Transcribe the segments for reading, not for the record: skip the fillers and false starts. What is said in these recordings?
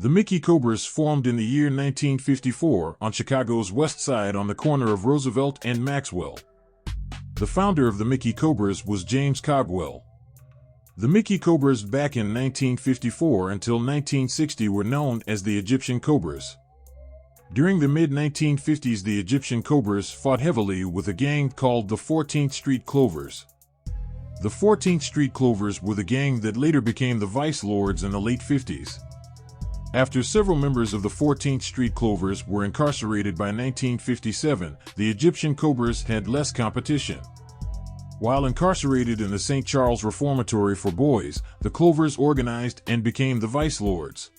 The Mickey Cobras formed in the year 1954 on Chicago's west side on the corner of Roosevelt and Maxwell. The founder of the Mickey Cobras was James Cogwell. The Mickey Cobras back in 1954 until 1960 were known as the Egyptian Cobras. During the mid-1950s, the Egyptian Cobras fought heavily with a gang called the 14th Street Clovers. The 14th Street Clovers were the gang that later became the Vice Lords in the late 50s. After several members of the 14th Street Clovers were incarcerated by 1957, the Egyptian Cobras had less competition. While incarcerated in the St. Charles Reformatory for Boys, the Clovers organized and became the Vice Lords.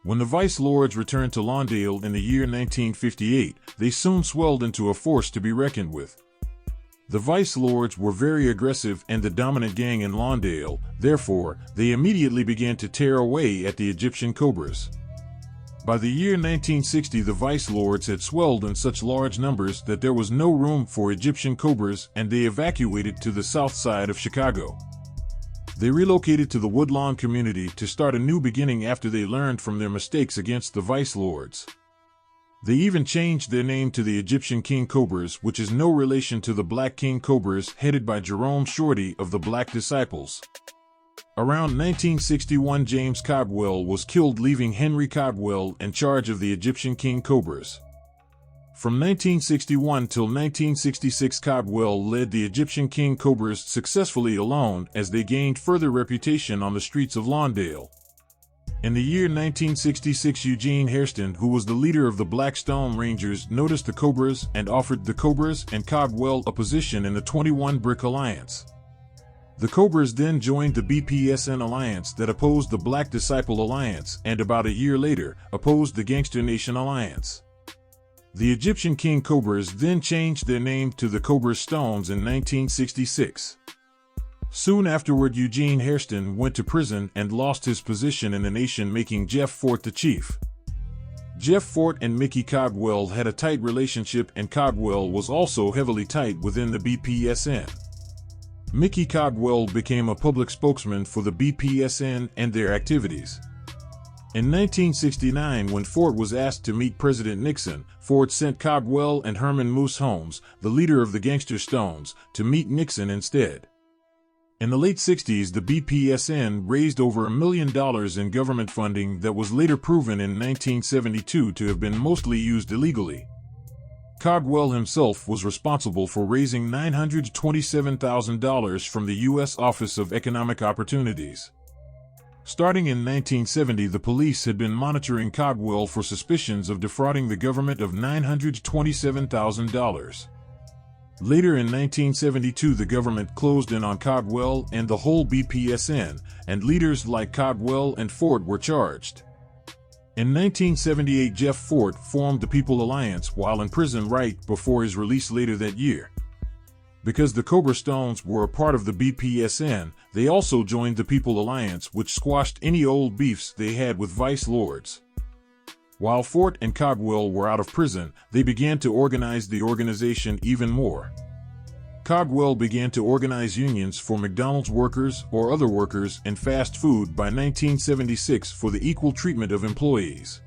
When the Vice Lords returned to Lawndale in the year 1958, they soon swelled into a force to be reckoned with. The Vice Lords were very aggressive and the dominant gang in Lawndale, therefore, they immediately began to tear away at the Egyptian Cobras. By the year 1960, the Vice Lords had swelled in such large numbers that there was no room for Egyptian Cobras, and they evacuated to the south side of Chicago. They relocated to the Woodlawn community to start a new beginning after they learned from their mistakes against the Vice Lords. They even changed their name to the Egyptian King Cobras, which is no relation to the Black King Cobras headed by Jerome Shorty of the Black Disciples. Around 1961, James Cogwell was killed, leaving Henry Cogwell in charge of the Egyptian King Cobras. From 1961 till 1966, Cogwell led the Egyptian King Cobras successfully alone as they gained further reputation on the streets of Lawndale. In the year 1966, Eugene Hairston, who was the leader of the Blackstone Rangers, noticed the Cobras and offered the Cobras and Cogwell a position in the 21 Brick Alliance. The Cobras then joined the BPSN Alliance that opposed the Black Disciple Alliance and about a year later opposed the Gangster Nation Alliance. The Egyptian King Cobras then changed their name to the Cobra Stones in 1966. Soon afterward, Eugene Hairston went to prison and lost his position in the nation, making Jeff Fort the chief. Jeff Fort and Mickey Cogwell had a tight relationship, and Cogwell was also heavily tight within the BPSN. Mickey Cogwell became a public spokesman for the BPSN and their activities. In 1969, when Fort was asked to meet President Nixon, Fort sent Cogwell and Herman Moose Holmes, the leader of the Gangster Stones, to meet Nixon instead. In the late 60s, the BPSN raised over $1 million in government funding that was later proven in 1972 to have been mostly used illegally. Cogwell himself was responsible for raising $927,000 from the U.S. Office of Economic Opportunities. Starting in 1970, the police had been monitoring Cogwell for suspicions of defrauding the government of $927,000. Later in 1972, the government closed in on Cogwell and the whole BPSN, and leaders like Cogwell and Fort were charged. In 1978, Jeff Fort formed the People Alliance while in prison right before his release later that year. Because the Cobra Stones were a part of the BPSN, they also joined the People Alliance, which squashed any old beefs they had with Vice Lords. While Fort and Cogwell were out of prison, they began to organize the organization even more. Cogwell began to organize unions for McDonald's workers or other workers in fast food by 1976 for the equal treatment of employees.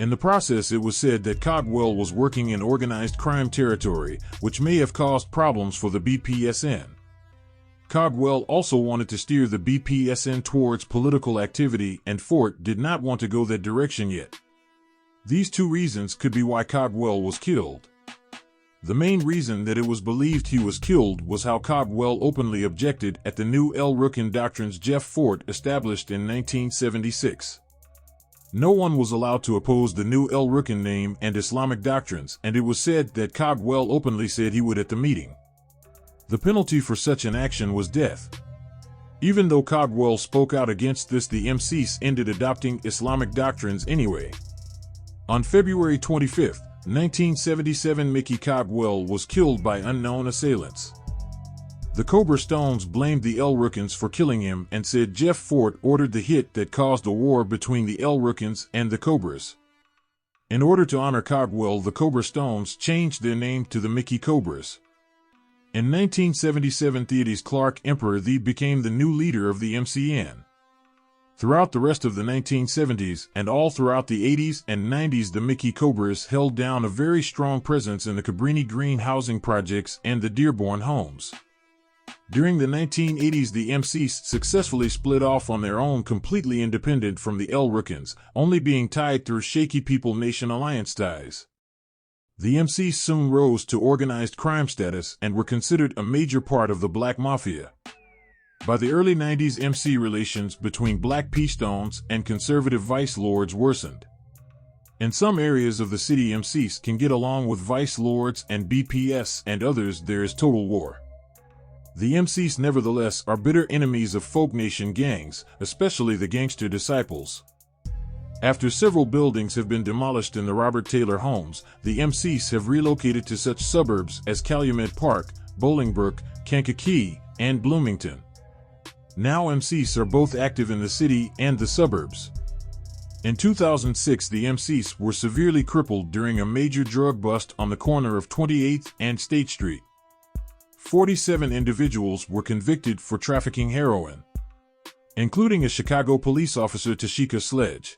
In the process, it was said that Cogwell was working in organized crime territory, which may have caused problems for the BPSN. Cogwell also wanted to steer the BPSN towards political activity, and Fort did not want to go that direction yet. These two reasons could be why Cogwell was killed. The main reason that it was believed he was killed was how Cogwell openly objected at the new El Rukn doctrines Jeff Fort established in 1976. No one was allowed to oppose the new El Rukn name and Islamic doctrines, and it was said that Cogwell openly said he would at the meeting. The penalty for such an action was death. Even though Cogwell spoke out against this, the MCs ended adopting Islamic doctrines anyway. On February 25, 1977, Mickey Cogwell was killed by unknown assailants. The Cobra Stones blamed the El Rukns for killing him and said Jeff Fort ordered the hit that caused a war between the El Rukns and the Cobras. In order to honor Cogwell, the Cobra Stones changed their name to the Mickey Cobras. In 1977, Theodis Clark Emperor became the new leader of the MCN. Throughout the rest of the 1970s and all throughout the 80s and 90s, the Mickey Cobras held down a very strong presence in the Cabrini Green housing projects and the Dearborn homes. During the 1980s, the MCs successfully split off on their own, completely independent from the El Rookins, only being tied through Shaky People Nation alliance ties. The MCs soon rose to organized crime status and were considered a major part of the Black Mafia. By the early 90s, MC relations between Black P-Stones and conservative vice lords worsened. In some areas of the city, MCs can get along with vice lords and BPS, and others there is total war. The MCs, nevertheless, are bitter enemies of folk nation gangs, especially the Gangster Disciples. After several buildings have been demolished in the Robert Taylor homes, the MCs have relocated to such suburbs as Calumet Park, Bolingbrook, Kankakee, and Bloomington. Now MCs are both active in the city and the suburbs. In 2006, the MCs were severely crippled during a major drug bust on the corner of 28th and State Street. 47 individuals were convicted for trafficking heroin, including a Chicago police officer, Tashika Sledge.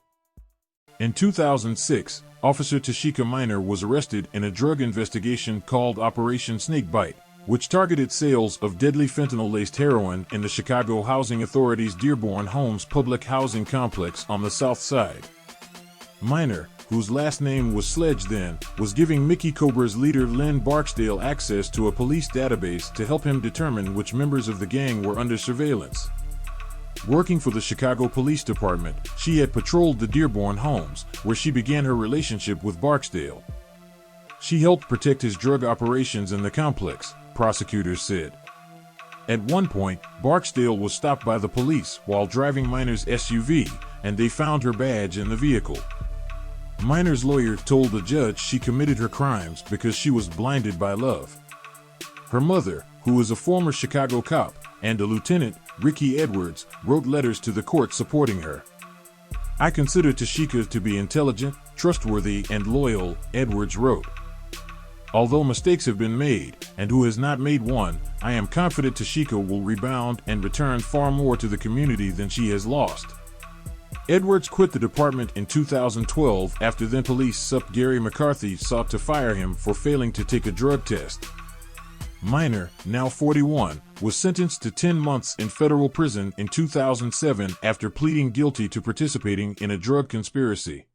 In 2006, Officer Tashika Minor was arrested in a drug investigation called Operation Snakebite, which targeted sales of deadly fentanyl-laced heroin in the Chicago Housing Authority's Dearborn Homes public housing complex on the south side. Minor, whose last name was Sledge then, was giving Mickey Cobra's leader Len Barksdale access to a police database to help him determine which members of the gang were under surveillance. Working for the Chicago Police Department, she had patrolled the Dearborn homes, where she began her relationship with Barksdale. She helped protect his drug operations in the complex, prosecutors said. At one point, Barksdale was stopped by the police while driving Minor's SUV, and they found her badge in the vehicle. Minor's lawyer told the judge she committed her crimes because she was blinded by love. Her mother, who is a former Chicago cop, and a lieutenant, Ricky Edwards, wrote letters to the court supporting her. "I consider Tashika to be intelligent, trustworthy, and loyal," Edwards wrote. "Although mistakes have been made, and who has not made one, I am confident Tashika will rebound and return far more to the community than she has lost." Edwards quit the department in 2012 after then police sup Gary McCarthy sought to fire him for failing to take a drug test. Minor, now 41, was sentenced to 10 months in federal prison in 2007 after pleading guilty to participating in a drug conspiracy.